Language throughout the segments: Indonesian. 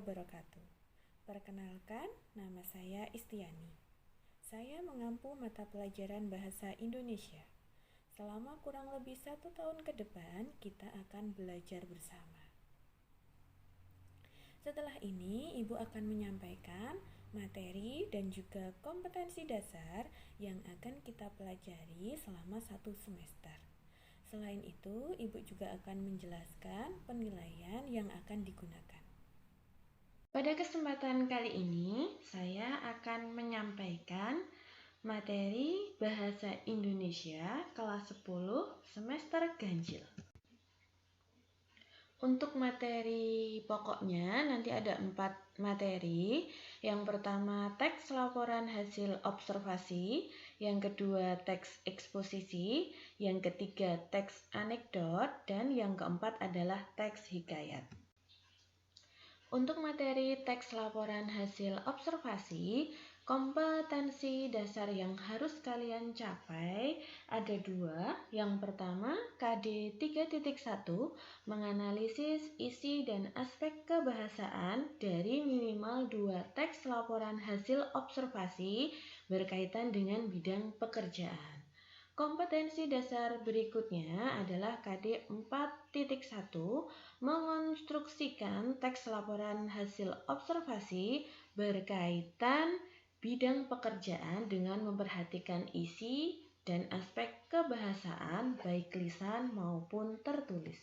wabarakatuh. Perkenalkan, nama saya Istiani. Saya mengampu mata pelajaran Bahasa Indonesia. Selama kurang lebih 1 tahun ke depan, kita akan belajar bersama. Setelah ini, Ibu akan menyampaikan materi dan juga kompetensi dasar yang akan kita pelajari selama 1 semester. Selain itu, Ibu juga akan menjelaskan penilaian yang akan digunakan. Pada kesempatan kali ini, saya akan menyampaikan materi Bahasa Indonesia kelas 10 semester ganjil. Untuk materi pokoknya nanti ada 4 materi. Yang pertama teks laporan hasil observasi, yang kedua teks eksposisi, yang ketiga teks anekdot, dan yang keempat adalah teks hikayat. Untuk materi teks laporan hasil observasi, kompetensi dasar yang harus kalian capai ada 2. Yang pertama, KD 3.1 menganalisis isi dan aspek kebahasaan dari minimal 2 teks laporan hasil observasi berkaitan dengan bidang pekerjaan. Kompetensi dasar berikutnya adalah KD 4.1 mengonstruksikan teks laporan hasil observasi berkaitan bidang pekerjaan dengan memperhatikan isi dan aspek kebahasaan baik lisan maupun tertulis.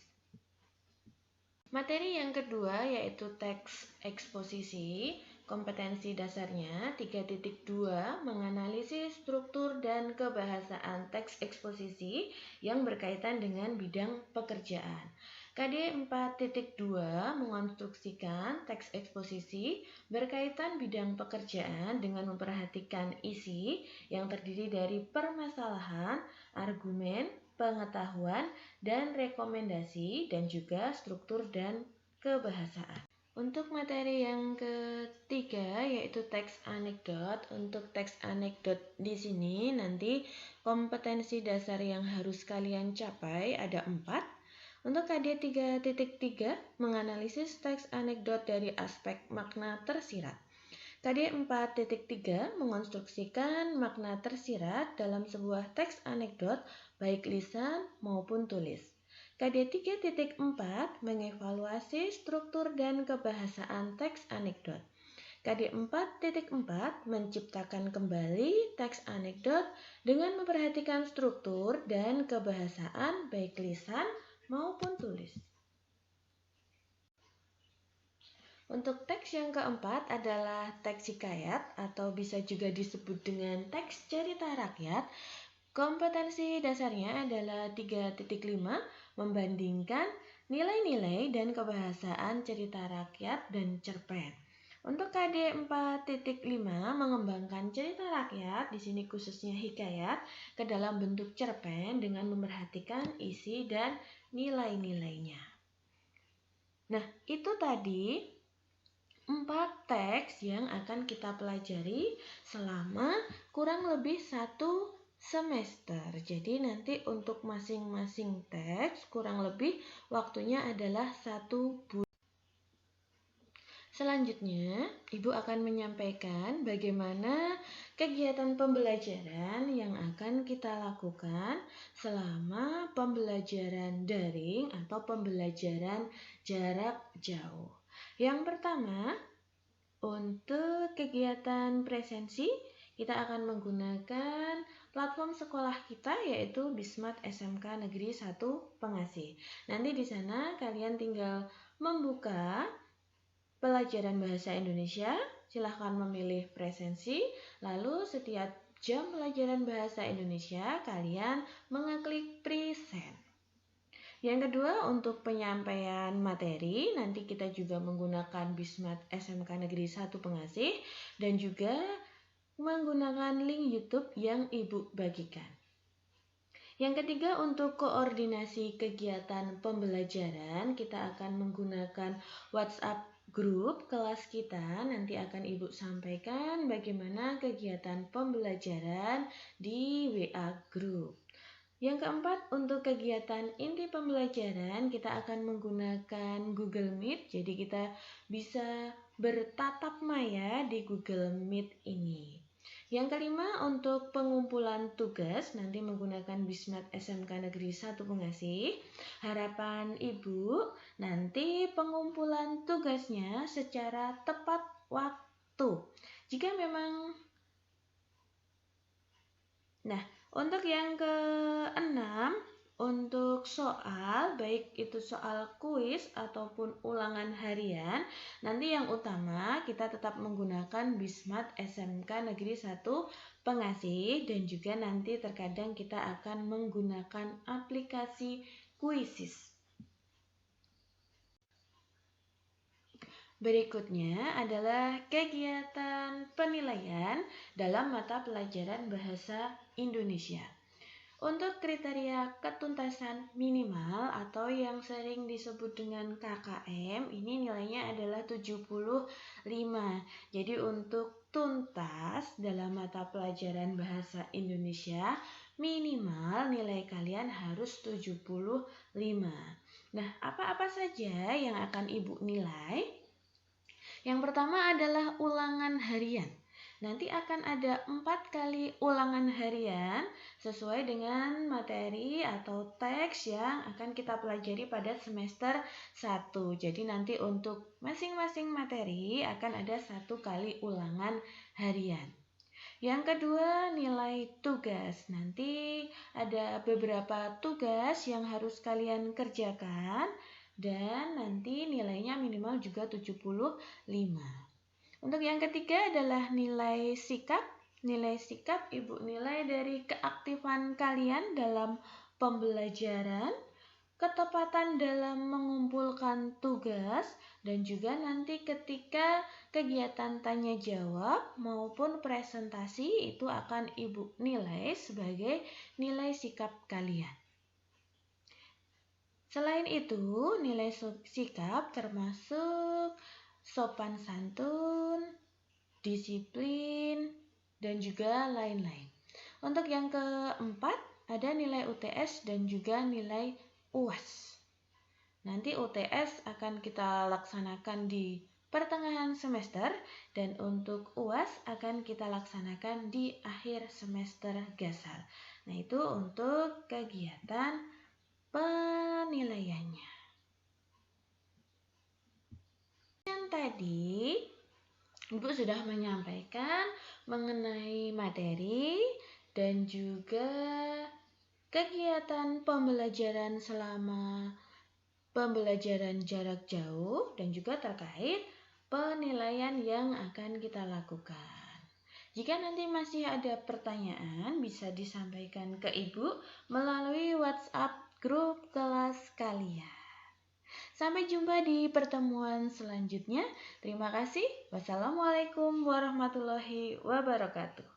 Materi yang kedua yaitu teks eksposisi. Kompetensi dasarnya 3.2 menganalisis struktur dan kebahasaan teks eksposisi yang berkaitan dengan bidang pekerjaan. KD 4.2 mengonstruksikan teks eksposisi berkaitan bidang pekerjaan dengan memperhatikan isi yang terdiri dari permasalahan, argumen, pengetahuan, dan rekomendasi, dan juga struktur dan kebahasaan. Untuk materi yang ketiga yaitu teks anekdot. Untuk teks anekdot di sini nanti kompetensi dasar yang harus kalian capai ada 4. Untuk KD 3.3 menganalisis teks anekdot dari aspek makna tersirat. KD 4.3 mengonstruksikan makna tersirat dalam sebuah teks anekdot baik lisan maupun tulis. KD 3.4 mengevaluasi struktur dan kebahasaan teks anekdot. KD 4.4 menciptakan kembali teks anekdot dengan memperhatikan struktur dan kebahasaan baik lisan maupun tulis. Untuk teks yang keempat adalah teks hikayat atau bisa juga disebut dengan teks cerita rakyat. Kompetensi dasarnya adalah 3.5 membandingkan nilai-nilai dan kebahasaan cerita rakyat dan cerpen. Untuk KD 4.5 mengembangkan cerita rakyat, di sini khususnya hikayat, ke dalam bentuk cerpen dengan memperhatikan isi dan nilai-nilainya. Nah, itu tadi 4 teks yang akan kita pelajari selama kurang lebih 1 semester. Jadi nanti untuk masing-masing teks kurang lebih waktunya adalah 1 bulan. Selanjutnya, Ibu akan menyampaikan bagaimana kegiatan pembelajaran yang akan kita lakukan selama pembelajaran daring atau pembelajaran jarak jauh. Yang pertama, untuk kegiatan presensi, kita akan menggunakan platform sekolah kita yaitu Bismat SMK Negeri 1 Pengasih. Nanti di sana kalian tinggal membuka pelajaran bahasa Indonesia, silahkan memilih presensi, lalu setiap jam pelajaran bahasa Indonesia kalian mengeklik present. Yang kedua, untuk penyampaian materi, nanti kita juga menggunakan Bismat SMK Negeri 1 Pengasih dan juga menggunakan link YouTube yang Ibu bagikan. Yang ketiga, untuk koordinasi kegiatan pembelajaran, kita akan menggunakan WhatsApp grup kelas kita. Nanti akan Ibu sampaikan bagaimana kegiatan pembelajaran di WA group. Yang keempat, untuk kegiatan inti pembelajaran kita akan menggunakan Google Meet. Jadi kita bisa bertatap maya di Google Meet ini. Yang kelima, untuk pengumpulan tugas nanti menggunakan Bismat SMK Negeri 1 Pengasih. Harapan Ibu nanti pengumpulan tugasnya secara tepat waktu. Jika memang untuk yang keenam, untuk soal, baik itu soal kuis ataupun ulangan harian, nanti yang utama kita tetap menggunakan Bismat SMK Negeri 1 Pengasih, dan juga nanti terkadang kita akan menggunakan aplikasi Quizzes. Berikutnya adalah kegiatan penilaian dalam mata pelajaran bahasa Indonesia. Untuk kriteria ketuntasan minimal atau yang sering disebut dengan KKM, ini nilainya adalah 75. Jadi untuk tuntas dalam mata pelajaran bahasa Indonesia, minimal nilai kalian harus 75. Nah, apa-apa saja yang akan Ibu nilai? Yang pertama adalah ulangan harian. Nanti akan ada 4 kali ulangan harian sesuai dengan materi atau teks yang akan kita pelajari pada semester 1. Jadi nanti untuk masing-masing materi akan ada 1 kali ulangan harian. Yang kedua, nilai tugas. Nanti ada beberapa tugas yang harus kalian kerjakan dan nanti nilainya minimal juga 75. Untuk yang ketiga adalah nilai sikap. Nilai sikap Ibu nilai dari keaktifan kalian dalam pembelajaran, ketepatan dalam mengumpulkan tugas, dan juga nanti ketika kegiatan tanya jawab maupun presentasi itu akan Ibu nilai sebagai nilai sikap kalian. Selain itu, nilai sikap termasuk sopan santun, disiplin, dan juga lain-lain. Untuk yang keempat, ada nilai UTS dan juga nilai UAS. Nanti UTS akan kita laksanakan di pertengahan semester dan untuk UAS akan kita laksanakan di akhir semester gasal. Nah, itu untuk kegiatan penilaiannya. Tadi Ibu sudah menyampaikan mengenai materi dan juga kegiatan pembelajaran selama pembelajaran jarak jauh dan juga terkait penilaian yang akan kita lakukan. Jika nanti masih ada pertanyaan bisa disampaikan ke Ibu melalui WhatsApp grup kelas kalian. Sampai jumpa di pertemuan selanjutnya. Terima kasih. Wassalamualaikum warahmatullahi wabarakatuh.